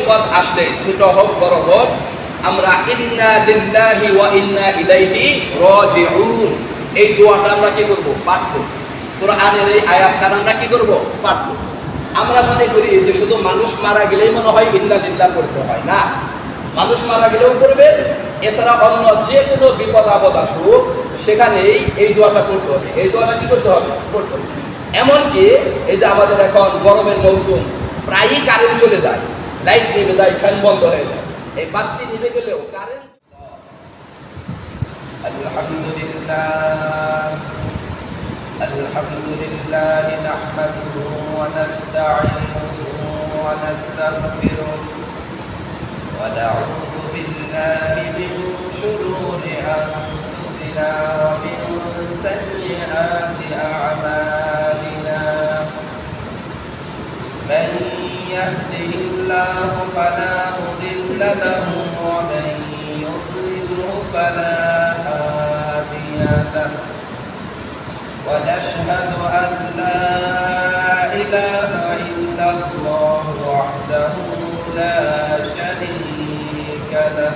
বিপদ আসলে ছোট হোক বড় হোক আমরা ইন্না লিল্লাহি ওয়া ইন্না ইলাইহি রাজিউন এই দোয়াটা আমরা কি করব? পাঠ করব। কোরআনের এই আয়াতটা আমরা কি করব? পাঠ করব। আমরা মনে করি যে শুধু মানুষ মারা গেলেই মনে হয় ইন্না লিল্লাহ করতে হয় না, মানুষ মারা গেলেও করবে, এছাড়া অন্য যে কোনো বিপদ আপদ আসুক সেখানেই এই দোয়াটা করতে হবে। এই দোয়াটা কি করতে হবে? করতে হবে। এমনকি এই যে আমাদের এখন গরমের মৌসুম, প্রায়ই কারেন্ট চলে যায়, লাইট নিভে যায়, ফ্যান বন্ধ হয়ে যায়, এই বাতি নিভে গেলেও কারেন্ট। আলহামদুলিল্লাহ আলহামদুলিল্লাহ নাহমাদুহু ওয়া নাস্তাঈনুহু ওয়া নাস্তাগফিরুহ ওয়া নাউযু বিল্লাহি মিন শুরুরি আনফুসিনা ওয়া মিন সাইয়্যাতি আ'মালিনা মান ইয়াহদিহিল্লাহু ফালা মুদিল্লা লাহু ওয়া মান يضلله فلا هادي له ونشهد أن لا إله إلا الله وحده لا شريك له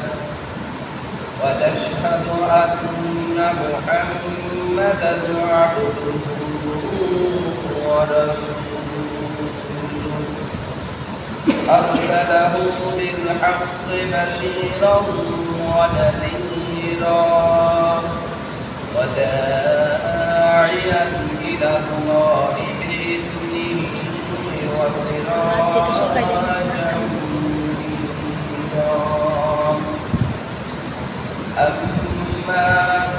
ونشهد أن محمدا عبده ورسوله أرسله بالحق بشيرا ونذيرا وداعيا إلى الله بإذنه وسراجا منيرا أما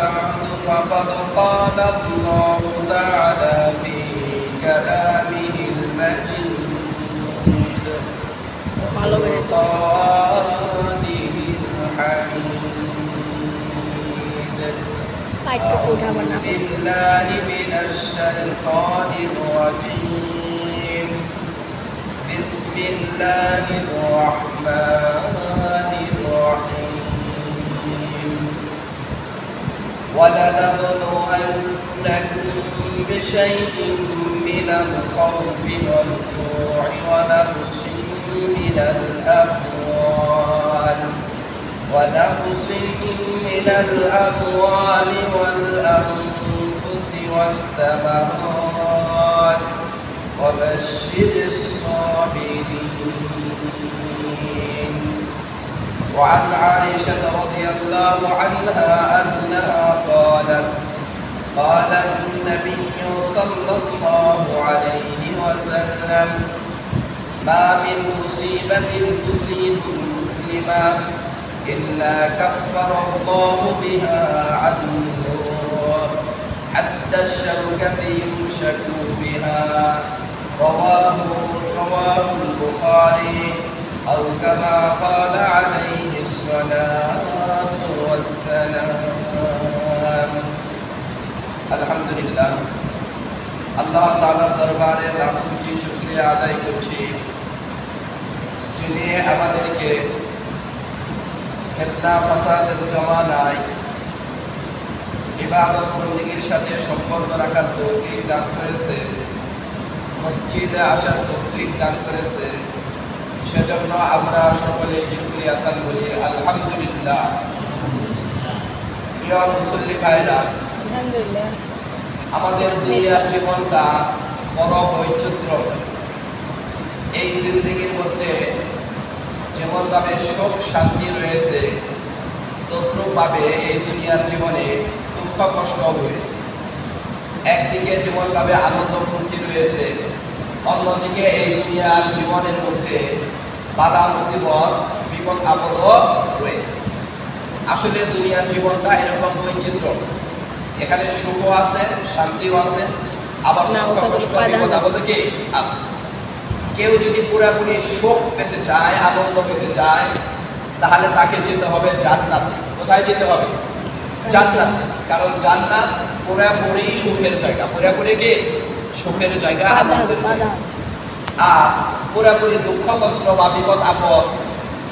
بعد فقد قال الله تعالى في كلامه المجيد وفرقانه الحميد أعوذ بالله من الشيطان الرجيم بسم الله الرحمن الرحيم ولنبلونكم بشيء من الخوف والجوع ونقص من الأموال والأنفس والثمرات وبشر الصابرين. وعن عائشة رضي الله عنها أنها قالت قال النبي صلى الله عليه وسلم ما من مصيبة تصيب المسلم إلا كفر الله بها عنه حتى الشوكة يوشك بها رواه البخاري أو كما قال عليه الصلاة والسلام. الحمد لله আল্লাহ তাআলার দরবারে লাখো কোটি শুকরিয়া আদায় করছি যিনি আমাদেরকে ফিতনা ফাসাদের জমানায় ইবাদত বন্দেগীর সাথে সম্পর্ক রাখার তৌফিক দান করেছে, মসজিদে আসার তৌফিক দান করেছে, সেজন্য আমরা সকলেই শুকরিয়া আদান বলি আলহামদুলিল্লাহ। প্রিয় মুসল্লি ভাইরা, আলহামদুলিল্লাহ আমাদের দুনিয়ার জীবনটা বড় বৈচিত্র্যময়। এই জিন্দেগির মধ্যে যেমনভাবে সুখ শান্তি রয়েছে তদ্রূপভাবে এই দুনিয়ার জীবনে দুঃখ কষ্ট রয়েছে। একদিকে যেমনভাবে আনন্দ ফুর্তি রয়েছে, অন্যদিকে এই দুনিয়ার জীবনের মধ্যে বাধা মুসিবত বিপদ আপদ রয়েছে। আসলে দুনিয়ার জীবনটা এরকম বৈচিত্র্য, এখানে সুখও আছে, শান্তিও আছে, আবার দুঃখ কষ্ট বিপদ আপদ কি আছে। কেউ যদি পুরোপুরি সুখ পেতে চায়, আনন্দ পেতে চায়, তাহলে তাকে যেতে হবে জান্নাতে। কোথায় যেতে হবে? জান্নাতে। কারণ জান্নাত পুরোপুরি সুখের জায়গা, পুরোপুরি কি সুখের জায়গা, আনন্দের জায়গা। আর পুরোপুরি দুঃখ কষ্ট বা বিপদ আপদ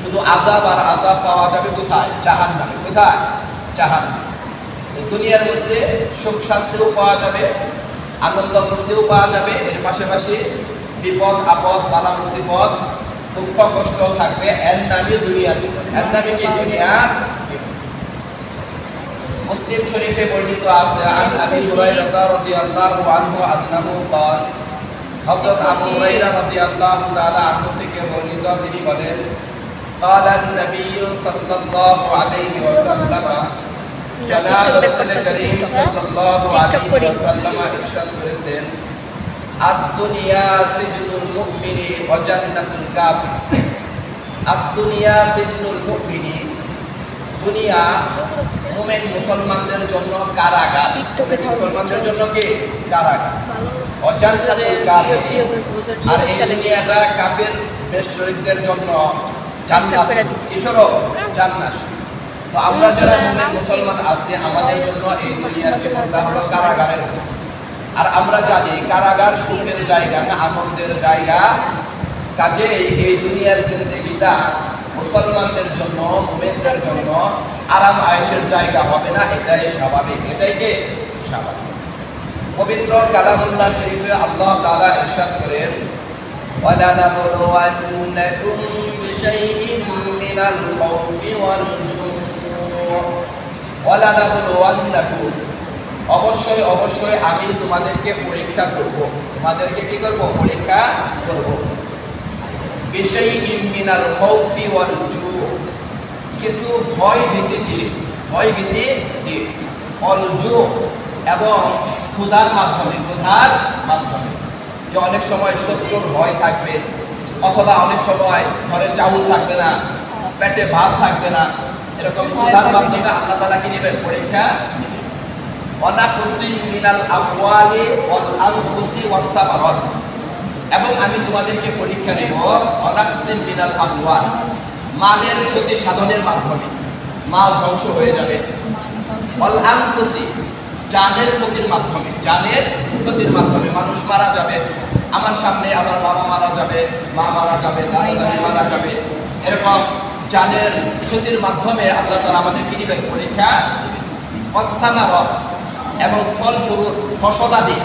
শুধু আযাব আর আযাব পাওয়া যাবে কোথায়? জাহান্নামে। কোথায়? জাহান্নামে। দুনিয়ার মধ্যে সুখ শান্তিও পাওয়া যাবে, আনন্দ ফুর্তিও পাওয়া যাবে, এর পাশাপাশি বিপদ আপদ বালা মুসিবত দুঃখ কষ্ট থাকবে, এর নামই দুনিয়ার জীবন, এর নামই কি দুনিয়ার জীবন। মুসলিম শরীফে বর্ণিত আছে আন আবি হুরায়রা রাদিয়াল্লাহু আনহু আন্নাহু قال হযরত আবু হুরায়রা রাদিয়াল্লাহু তাআলা আনহু থেকে বর্ণিত, তিনি বলেন قال النبي صلى الله عليه وسلم জনাব রাসূল করিম সাল্লাল্লাহু আলাইহি ওয়াসাল্লাম ইরশাদ করেছেন আদ-দুনিয়া সিজনুল মুমিনি ওয়া জান্নাতুল কাফির। আদ-দুনিয়া সিজনুল মুমিনি, দুনিয়া মুমিন মুসলমানদের জন্য কারাগার, মুসলমানদের জন্য কি কারাগার, ওয়া জান্নাতুল কাফির, আর এই দুনিয়াটা কাফির বেশরীকদের জন্য জান্নাত, কিশোর জান্নাত। তো আমরা যারা মুমিন মুসলমান আছি, আমাদের জন্য এই দুনিয়ার জীবনটা হলো কারাগারের মতো। আর আমরা জানি কারাগার সুখের জায়গা না, আনন্দের জায়গা। কাজেই এই দুনিয়ার জিন্দেগিটা মুসলমানদের জন্য, মুমিনদের জন্য আরাম আয়েশের জায়গা হবে না, এটাই স্বাভাবিক, এটাই কি স্বাভাবিক। পবিত্র কালামুল্লাহ শরীফে আল্লাহ তাআলা ইরশাদ করেন وَلَنَبْلُوَنَّكُمْ بِشَيْءٍ مِّنَ الْخَوْفِ وَالْجُوعِ وَلَنَبْلُوَنَّكُمْ, অবশ্যই অবশ্যই আমি তোমাদেরকে পরীক্ষা করব, তোমাদেরকে কি করব, পরীক্ষা করব। বিশাইইন মিনাল খাউফি ওয়াল জু, কিছু ভয় ভীতি দিয়ে, ভয় ভীতি দিয়ে, ওয়াল জু, এবং ক্ষুধার মাধ্যমে, ক্ষুধার মাধ্যমে। যে অনেক সময় শত্রুর ভয় থাকবে, অথবা অনেক সময় ঘরে চাউল থাকবে না, পেটে ভাত থাকবে না, এরকম ক্ষুধার মাধ্যমে আল্লাহ তাআলা কি নেবেন, পরীক্ষা নেবেন। ওয়ানাকুসি মিনাল আমওয়ালি ওয়াল আনফুসি ওয়াস সামারাত, এবং আমি তোমাদেরকে পরীক্ষা নেব ওয়ানাকুসি মিনাল আমওয়াল, মালের ক্ষতি সাধনের মাধ্যমে, মাল ধ্বংস হয়ে যাবে। ওয়াল আনফুসি, জানের ক্ষতির মাধ্যমে, জানের ক্ষতির মাধ্যমে মানুষ মারা যাবে। আমার সামনে আমার বাবা মারা যাবে, মা মারা যাবে, দাদা দাদি মারা যাবে, এরকম জানের ক্ষতির মাধ্যমে আল্লাহ তাআলা আমাদের কি নেবেন, পরীক্ষা নেবেন। ওয়াসসামারাত, এবং ফল ফুল ফসলাদি,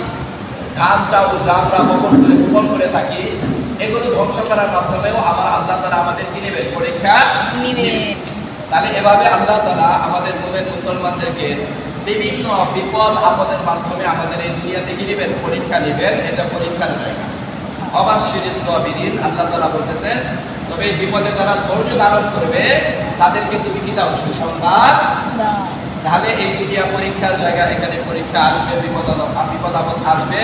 ধান চাউল যা আমরা বপন করে থাকি, এগুলো ধ্বংস করার মাধ্যমেও আমার আল্লাহ তাআলা আমাদের কি নেবেন, পরীক্ষা নেবেন। তাহলে এভাবে আল্লাহ তাআলা আমাদের মুমিন মুসলমানদেরকে বিভিন্ন বিপদ আপদের মাধ্যমে আমাদের এই দুনিয়াতে কি নেবেন, পরীক্ষা নেবেন। এটা পরীক্ষার জায়গা। অবাশশিরিস সাবিরিন, আল্লাহ তাআলা বলতেছেন তবে এই বিপদে যারা ধৈর্য ধারণ করবে তাদেরকে তুমি কি দাও, সুসংবাদ দাও। তাহলে এই দুনিয়া পরীক্ষার জায়গা, এখানে পরীক্ষা আসবে, বিপদ আপদ আসবে,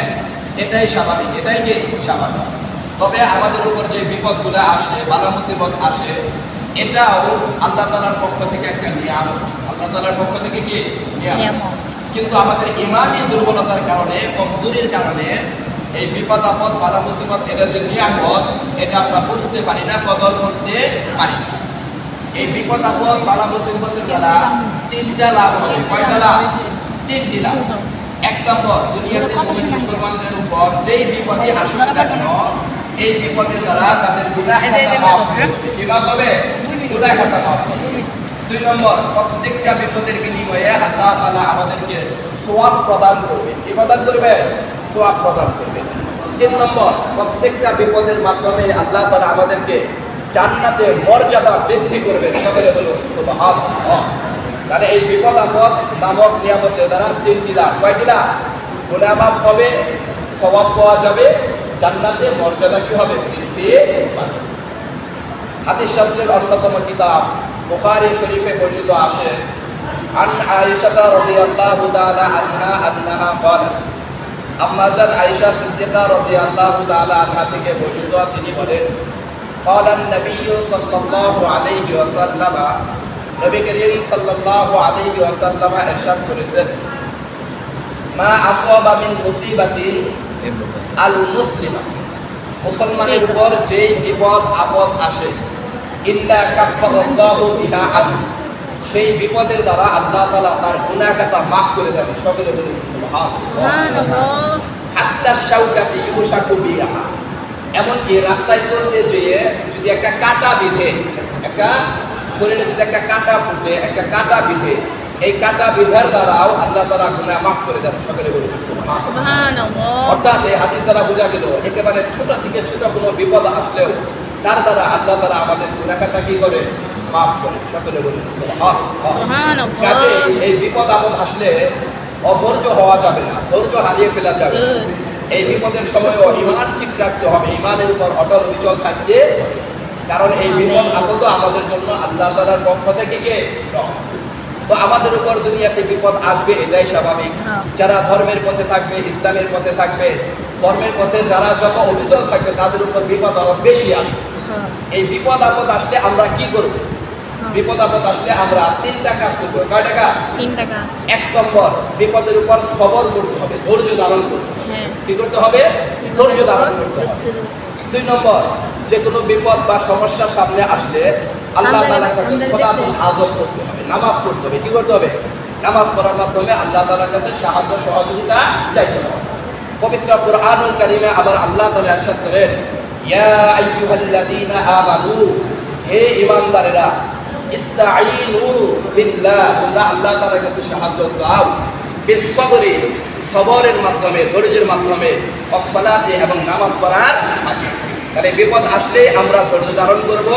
এটাই স্বাভাবিক, এটাই কি স্বাভাবিক। তবে আমাদের উপর যে বিপদগুলো আসে, বালা মুসিবত আসে, এটাও আল্লাহ তাআলার পক্ষ থেকে একটা নিয়ামত, আল্লাহ তাআলার পক্ষ থেকে কি নিয়ামত। কিন্তু আমাদের ঈমানি দুর্বলতার কারণে, কমজোরির কারণে এই বিপদ আপদ বালা মুসিবত, এটা যে নিয়ামত, এটা আমরা বুঝতে পারি না, কদর করতে পারি না। এই বিপদ আপদ বালা মুসিবতের দ্বারা তিনটা লাভ হবে। কয়টা লাভ? তিনটি লাভ। এক নম্বর, দুনিয়াতে মুমিন মুসলমানদের উপর যেই বিপদই আসুক না কেন, এই বিপদের দ্বারা তাদের গুনাহ খাতা মাফ হবে। কি মাফ হবে? গুনাহ খাতা মাফ হবে। দুই নম্বর, প্রত্যেকটা বিপদের বিনিময়ে আল্লাহ তাআলা আমাদেরকে সওয়াব প্রদান করবে। কি প্রদান করবে? সওয়াব প্রদান করবে। তিন নম্বর, প্রত্যেকটা বিপদের মাধ্যমে আল্লাহ তাআলা আমাদেরকে জান্নাতের মর্যাদা বৃদ্ধি করবেন। সকলে বলুন সুবহানাল্লাহ। তাহলে এই বিপদ আপদ নামক নিয়ামতের দ্বারা তিনটি লাভ। কয়টি লাভ? গুনাহ মাফ হবে, সওয়াব পাওয়া যাবে, জান্নাতে মর্যাদা কি হবে? বৃদ্ধি পাবে। হাদিস শাস্ত্রের অন্যতম কিতাব বুখারী শরীফে বর্ণিত আছে আন আয়েশা রাদিয়াল্লাহু তাআলা আনহা আন্নাহা ক্বালাত, আম্মা জান আয়েশা সিদ্দিকা রাদিয়াল্লাহু তাআলা আনহা থেকে বর্ণিত, তিনি বলেন ক্বালান নবী সাল্লাল্লাহু আলাইহি ওয়াসাল্লাম, নবী করিম সাল্লাল্লাহু আলাইহি ওয়াসাল্লাম ইরশাদ করেছেন মা আসাবা মিন মুসিবাতিন আল মুসলিমা, মুসলমানের উপর যেই বিপদ আপদ আসে, ইল্লা কাফফারাল্লাহু বিহা আনহু, সেই বিপদের দ্বারা আল্লাহ তাআলা তার গুনাহ খাতা maaf করে দেন। সকলে বলুন সুবহানাল্লাহ। হাত্তা শাওকাতি ইউশাকু বিহা, এমনকি রাস্তায় চলতে যেয়ে যদি একটা কাঁটা বিধে, একটা শরীরে যদি একটা কাঁটা ফুটে, একটা কাঁটা বিধে, এই কাঁটা বিধার দ্বারাও আল্লাহ তাআলা গুনাহ maaf করে দেন। সকলে বলুন সুবহানাল্লাহ। অর্থাৎ এই হাদিস দ্বারা বোঝা গেল একেবারে ছোট থেকে ছোট কোনো বিপদ আসলেও তার দ্বারা আল্লাহ তাআলা আমাদের গুনাহ খাতা কি করে মাফ করে। সকলে বলুন সুবহানাল্লাহ। এই বিপদ আপদ আসলে অধৈর্য হওয়া যাবে না, ধৈর্য হারিয়ে ফেলা যাবে না। এই বিপদের সময়ও ঈমান ঠিক রাখতে হবে, ঈমানের উপর অটল অবিচল থাকতে, কারণ এই বিপদ আপদ আমাদের জন্য আল্লাহ তাআলার পক্ষ থেকে কে রহমত। তো আমাদের উপর দুনিয়াতে বিপদ আসবে, এটাই স্বাভাবিক। যারা ধর্মের পথে থাকবে, ইসলামের পথে থাকবে, ধর্মের পথে যারা যত অবিচল থাকবে তাদের উপর বিপদ আরো বেশি আসবে। এই বিপদ আপদ আসলে আমরা কি করব? বিপদ আপদ আসলে আমরা 3টা কাজ করব। কয়টা কাজ? 3টা কাজ। 1 নম্বর, বিপদের উপর সবর করতে হবে, ধৈর্য ধারণ করতে হবে। কি করতে হবে? ধৈর্য ধারণ করতে হবে। 2 নম্বর, যে কোনো বিপদ বা সমস্যার সামনে আসলে আল্লাহ তাআলার কাছে সালাতুল হাজত করতে হবে, নামাজ পড়তে হবে। কি করতে হবে? নামাজ পড়ার মাধ্যমে আল্লাহ তাআলার কাছে সাহায্য সহযোগিতা চাইতে হবে। পবিত্র কুরআনুল কারীমে আবার আল্লাহ তাআলা ইরশাদ করেন, ইয়া আইয়ুহাল্লাযীনা আমানু, হে ঈমানদারেরা, ইস্তাঈনু বিল্লাহ, তোমরা আল্লাহ তাআলার কাছে সাহায্য চাও, বিসসবরি, সবরের মাধ্যমে, ধৈর্যের মাধ্যমে, ওয়াসসালাতি, এবং নামাজ পড়ার মাধ্যমে। তাহলে বিপদ আসলে আমরা ধৈর্য ধারণ করব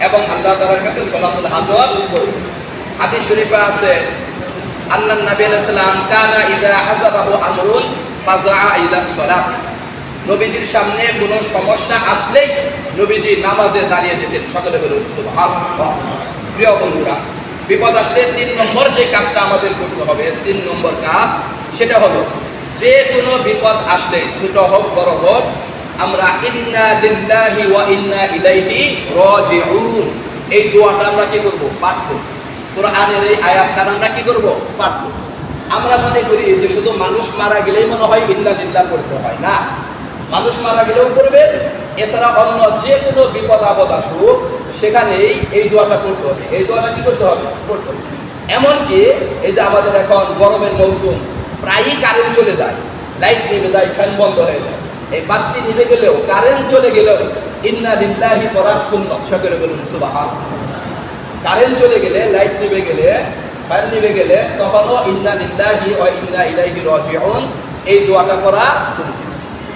এবং আল্লাহ তাআলার কাছে সালাতুল হাজত করব। হাদিস শরীফে আছে, আন্নান নবী আলাইহিস সালাম কানা ইযা হাসাবাহু আমরুন ফাযাআ ইলাস সালাত, নবীজির সামনে কোনো সমস্যা আসলেই নবীজি নামাজে দাঁড়িয়ে যেতেন। সকলে বলুন সুবহানাল্লাহ। প্রিয় বন্ধুরা, বিপদ আসলে 3 নম্বর যে কাজটা আমাদের করতে হবে, 3 নম্বর কাজ, সেটা হলো যে কোনো বিপদ আসলে ছোট হোক বড় হোক, আমরা ইন্না লিল্লাহি ওয়া ইন্না ইলাইহি রাজিউন, এই দোয়াটা আমরা কি করব? পাঠ করব। কোরআনের এই আয়াতটা আমরা কি করব? পাঠ করব। আমরা মনে করি যে শুধু মানুষ মারা গেলেই মনে হয় ইন্না লিল্লাহ করতে হয়, না, মানুষ মারা গেলেও করবেন, এছাড়া অন্য যে কোনো বিপদ আপদ আসুক সেখানেই এই দোয়াটা পড়তে হবে। এই দোয়াটা কি করতে হবে? পড়তে হবে। এমনকি এই যে আমাদের এখন গরমের মৌসুম, প্রায়ই কারেন্ট চলে যায়, লাইট নিভে যায়, ফ্যান বন্ধ হয়ে যায়, এই বাতি নিভে গেলেও, কারেন্ট চলে গেলেও ইন্না লিল্লাহি পড়া সুন্নাত। সকলে বলুন সুবহানাল্লাহ। কারেন্ট চলে গেলে, লাইট নিভে গেলে, ফ্যান নিভে গেলে তখনও ইন্না লিল্লাহি ওয়া ইন্না ইলাইহি রাজিউন এই দোয়াটা পড়া সুন্নাত।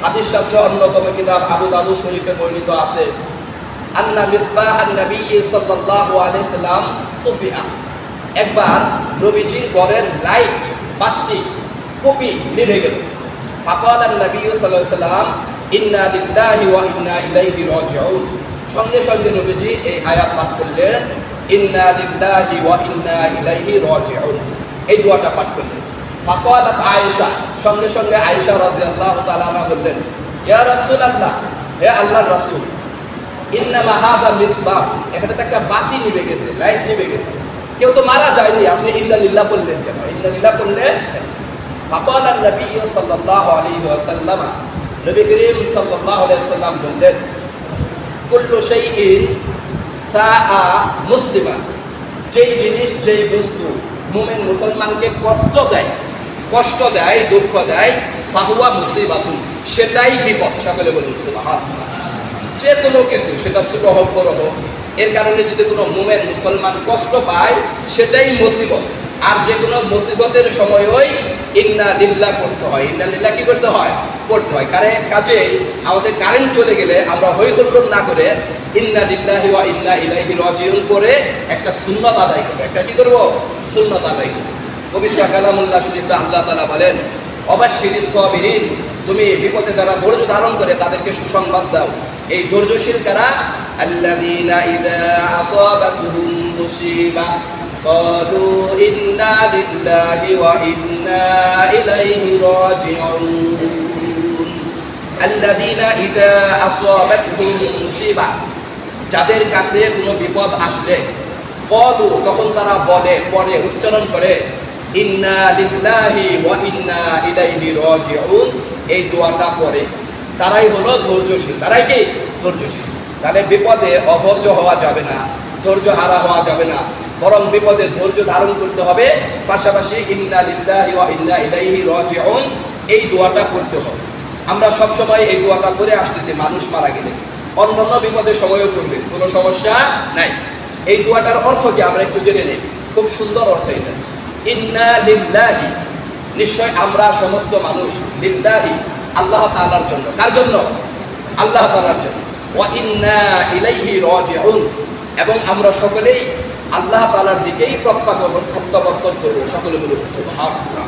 হাদিস শাস্ত্রের অন্যতম কিতাব আবু দাউদ শরীফে বর্ণিত আছে, আন্না মিসবাহান নবী সাল্লাল্লাহু আলাইহি সাল্লাম তুফিআ, একবার নবীজির ঘরের লাইট, বাতি, কপি নিভে গেল। ফাকালান নবী সাল্লাল্লাহু আলাইহি সাল্লাম ইন্না লিল্লাহি ওয়া ইন্না ইলাইহি রাজিউন, সঙ্গে সঙ্গে নবীজি এই আয়াত পাঠ করলেন, ইন্না লিল্লাহি ওয়া ইন্না ইলাইহি রাজিউন, এই দোয়াটা পাঠ করলেন। ফাকালাত আয়েশা, সঙ্গে সঙ্গে আয়েশা রাদিয়াল্লাহু তাআলা আনহা বললেন, ইয়া রাসূলুল্লাহ, হে আল্লাহর রাসূল, ইন্নামা হাযা মিসবাহ, এখানে তো একটা বাতি নিভে গেছে, লাইট নিভে গেছে, কেউ তো মারা যায়নি, আপনি ইন্না লিল্লাহ বললেন কেন? ইন্না লিল্লাহ বললেন। ফাকালা নবী সাল্লাল্লাহু আলাইহি ওয়াসাল্লাম, নবী করিম সাল্লাল্লাহু আলাইহি ওয়াসাল্লাম বললেন, কুল্লু শাইইন সাআ মুসলিমান, যেই জিনিস, যেই বস্তু মুমিন মুসলমানকে কষ্ট দেয়, দুঃখ দেয়, ফাহুয়া মুসিবাতুন, সেটাই বিপদ। সকলে বলুন সুবহানাল্লাহ। যে কোনো কিছু, সেটা ছোট হোক বড় হোক, এর কারণে যদি কোনো মুমিন মুসলমান কষ্ট পায় সেটাই মুসিবত। আর যে কোনো মুসিবতের সময়ই ইন্না লিল্লাহ করতে হয়। ইন্না লিল্লাহ কি করতে হয়? করতে হয়। কাজে আমাদের কারেন্ট চলে গেলে আমরা হই হুল্লোড় না করে ইন্না লিল্লাহি ওয়া ইন্না ইলাইহি রাজিউন করে একটা সুন্নাত আদায় করব। একটা কি করব? সুন্নাত আদায় করব। পবিত্র কালামুল্লাহ শরীফে আল্লাহ তাআলা বলেন, অবাশশিরিস সাবিরিন, তুমি বিপদে যারা ধৈর্য ধারণ করে তাদেরকে সুসংবাদ দাও। এই ধৈর্যশীল কারা? আল্লাযীনা ইযা আসাবাতুহুম মুসিবা ক্বালু ইন্না লিল্লাহি ওয়া ইন্না ইলাইহি রাজিউন। আল্লাযীনা ইযা আসাবাতুহুম মুসিবা, যাদের কাছে কোনো বিপদ আসলে, ক্বালু, তখন তারা বলে, পরে উচ্চারণ করে, ইন্না লিল্লাহি ওয়া ইন্না ইলাইহি রাজিউন, এই দোয়াটা পড়ে, তারাই হলো ধৈর্যশীল। তারাই কি? ধৈর্যশীল। তাহলে বিপদে অধৈর্য হওয়া যাবে না, ধৈর্য হারা হওয়া যাবে না, বরং বিপদে ধৈর্য ধারণ করতে হবে। পাশাপাশি ইন্না লিল্লাহি ওয়া ইন্না ইলাইহি রাজিউন এই দোয়াটা করতে হবে। আমরা সবসময় এই দোয়াটা করে আসতেছি, মানুষ মারা গেলে, অন্যান্য বিপদের সময়ও করবে, কোনো সমস্যা নাই। এই দোয়াটার অর্থ কি আমরা একটু জেনে নেই। খুব সুন্দর অর্থ এটা। ইন্না লিল্লাহি, নিশ্চয় আমরা সমস্ত মানুষ, লিল্লাহি, আল্লাহ তাআলার জন্য। কার জন্য? আল্লাহ তাআলার জন্য। ওয়া ইন্না ইলাইহি রাজিউন, এবং আমরা সকলেই আল্লাহ তাআলার দিকেই প্রত্যাবর্তন করব। সকলে বলুন সুবহানাল্লাহ।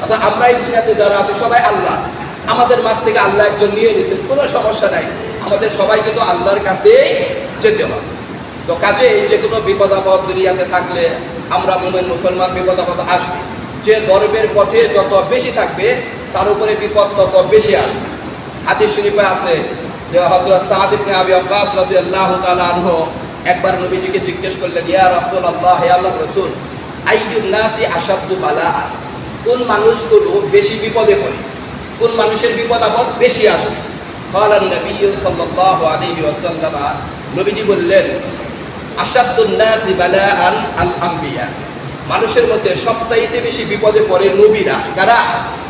অর্থাৎ আমরা এই দুনিয়াতে যারা আছি সবাই আল্লাহ, আমাদের মাঝ থেকে আল্লাহ একজন নিয়ে নিয়েছেন, কোনো সমস্যা নাই, আমাদের সবাইকে তো আল্লাহর কাছেই যেতে হবে। তো কাজে যে কোনো বিপদ আপদ দুনিয়াতে থাকলে আমরা মুমিন মুসলমান বিপদ আপদ আসবে, যে ধর্মের পথে যত বেশি থাকবে তার উপরে বিপদ তত বেশি আসবে। হাদিস শরীফে আছে যে হযরত সাদ ইবনে আবি ওয়াক্কাস রাদিয়াল্লাহু তাআলা আনহু একবার নবীজিকে জিজ্ঞেস করলেন, ইয়া রাসূলুল্লাহ, হে আল্লাহর রাসূল, আইয়ুন নাসি আশাদ্দু বালাআ, কোন মানুষগুলো বেশি বিপদে পড়ে, কোন মানুষের বিপদ আপদ বেশি আসবে? ক্বালা নবী সাল্লাল্লাহু আলাইহি ওয়াসাল্লাম, নবীজি বললেন, আশাদ্দুন নাসি বালাআন আল আম্বিয়া, মানুষের মধ্যে সবচাইতে বেশি বিপদে পড়ে নবীরা। কারা?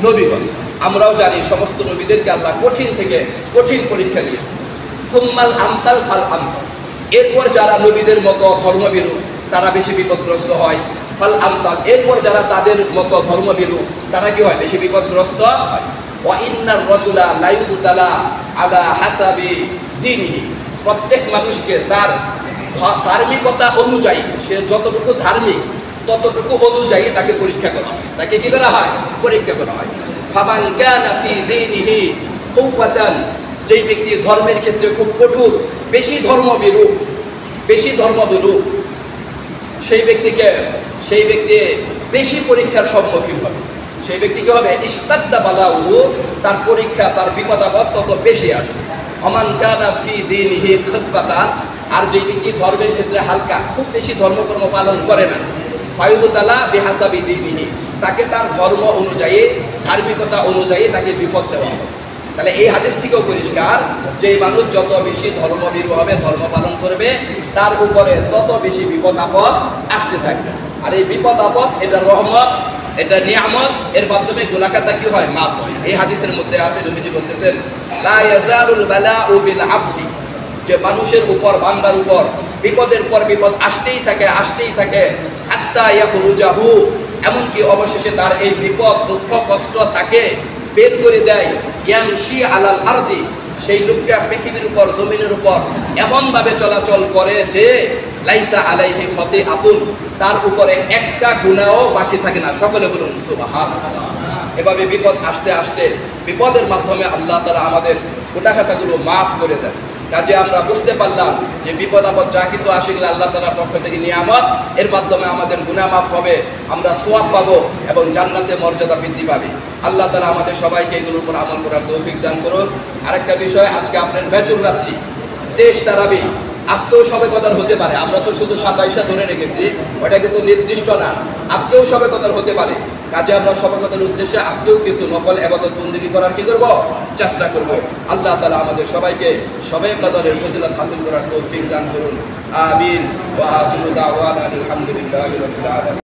নবীগণ। আমরাও জানি সমস্ত নবীদেরকে আল্লাহ কঠিন থেকে কঠিন পরীক্ষা দিয়েছে। সুম্মাল আমসাল ফাল আমসাল, এরপর যারা নবীদের মতো ধর্মভীরু তারা বেশি বিপদগ্রস্ত হয়। ফাল আমসাল, এরপর যারা তাদের মতো ধর্মভীরু তারা কি হয়? বেশি বিপদগ্রস্ত হয়। ওয়া ইন্নার রাজুলা লা ইউবতালা আলা হাসাবি দীনিহি, প্রত্যেক মানুষকে তার ধার্মিকতা অনুযায়ী, সে যতটুকু ধার্মিক ততটুকু অনুযায়ী তাকে পরীক্ষা করা হয়। তাকে কি করা হয়? পরীক্ষা করা হয়। ফামান কানা ফি দীনিহি কুওয়াতান, যেই ব্যক্তি ধর্মের ক্ষেত্রে খুব কঠোর, বেশি ধর্মভীরু সেই ব্যক্তি বেশি পরীক্ষার সম্মুখীন হবে। সেই ব্যক্তি কি হবে? ইস্তাদ্দা বালাউহু, তার পরীক্ষা, তার বিপদ আপদ তত বেশি আসবে। ওমান কানা ফি দীনিহি খাফফাতান, আর যেই ব্যক্তি ধর্মের ক্ষেত্রে হালকা, খুব বেশি ধর্মকর্ম পালন করে না, ফায়ুবতালা বিহাসাবি দীনিহি, তাকে তার ধর্ম অনুযায়ী, ধার্মিকতা অনুযায়ী তাকে বিপদ দেওয়া হবে। তাহলে এই হাদিস থেকেও পরিষ্কার যে মানুষ যত বেশি ধর্মভীরু হবে, ধর্ম পালন করবে, তার উপরে তত বেশি বিপদ আপদ আসতে থাকবে। আর এই বিপদ আপদ এটা রহমত, এটা নিয়ামত, এর মাধ্যমে গুনাহ খাতা কি হয়? মাফ হয়। এই হাদিসের মধ্যে আছে, নবীজি বলতেছেন, লা ইয়াজালুল বালাউ বিল আবদি, যে মানুষের উপর, বান্দার উপর বিপদের পর বিপদ আসতেই থাকে, হাত্তা ইয়াখরুজাহু, এমনকি অবশেষে তার এই বিপদ, দুঃখ, কষ্ট তাকে বের করে দেয়। ইয়ামশি আলাল আরদি, সেই লোকটা পৃথিবীর উপর, জমিনের উপর এমনভাবে চলাচল করে যে লাইসা আলাইহি খাতিআতুন, তার উপরে একটা গুনাহও বাকি থাকে না। সকলে বলুন সুবহানাল্লাহ। এভাবে বিপদ আসতে আসতে বিপদের মাধ্যমে আল্লাহ তাআলা আমাদের গুনাহ খাতাগুলো মাফ করে দেন। কাজে আমরা বুঝতে পারলাম যে বিপদ আপদ যা কিছু আসে গেলে আল্লাহ তাআলার পক্ষ থেকে নিয়ামত, এর মাধ্যমে আমাদের গুনাহ মাফ হবে, আমরা সওয়াব পাবো এবং জান্নাতে মর্যাদা বৃদ্ধি পাবে। আল্লাহ তাআলা আমাদের সবাইকে এগুলোর উপর আমল করার তৌফিক দান করুন। আরেকটা বিষয়, আজকে আপনার বেজুর রাত্রি, দেশ তারাবি, আজকেও শবে কদর হতে পারে। আমরা তো শুধু 27 ধরে রেখেছি, ওটা কিন্তু নির্দিষ্ট না, আজকেও শবে কদর হতে পারে। কাজে আমরা শবে কদরের উদ্দেশ্যে আজকেও কিছু নফল ইবাদত বন্দেগী করার কি করব? চেষ্টা করব। আল্লাহ তাআলা আমাদের সবাইকে শবে কদরের ফজিলত হাসিল করার তৌফিক দান করুন। আমিন। ওয়া আখিরু দাওয়ানা আলহামদুলিল্লাহি রাব্বিল আলামিন।